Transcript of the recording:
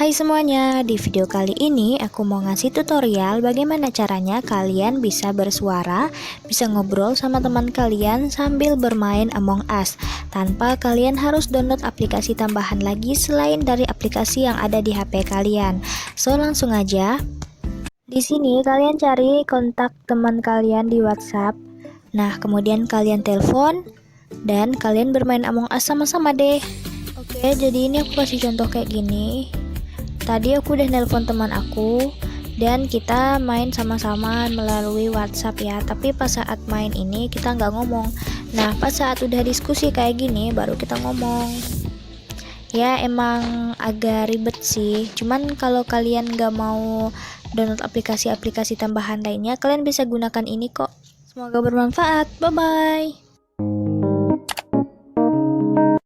Hai semuanya, di video kali ini aku mau ngasih tutorial bagaimana caranya kalian bisa bersuara, bisa ngobrol sama teman kalian sambil bermain Among Us tanpa kalian harus download aplikasi tambahan lagi selain dari aplikasi yang ada di HP kalian. So langsung aja. Di sini kalian cari kontak teman kalian di WhatsApp. Nah, kemudian kalian telepon dan kalian bermain Among Us sama-sama deh. Oke, jadi ini aku kasih contoh kayak gini. Tadi aku udah nelpon teman aku dan kita main sama-sama melalui WhatsApp ya. Tapi pas saat main ini kita nggak ngomong. Nah, pas saat udah diskusi kayak gini baru kita ngomong. Ya emang agak ribet sih. Cuman kalau kalian nggak mau download aplikasi-aplikasi tambahan lainnya, kalian bisa gunakan ini kok. Semoga bermanfaat. Bye bye.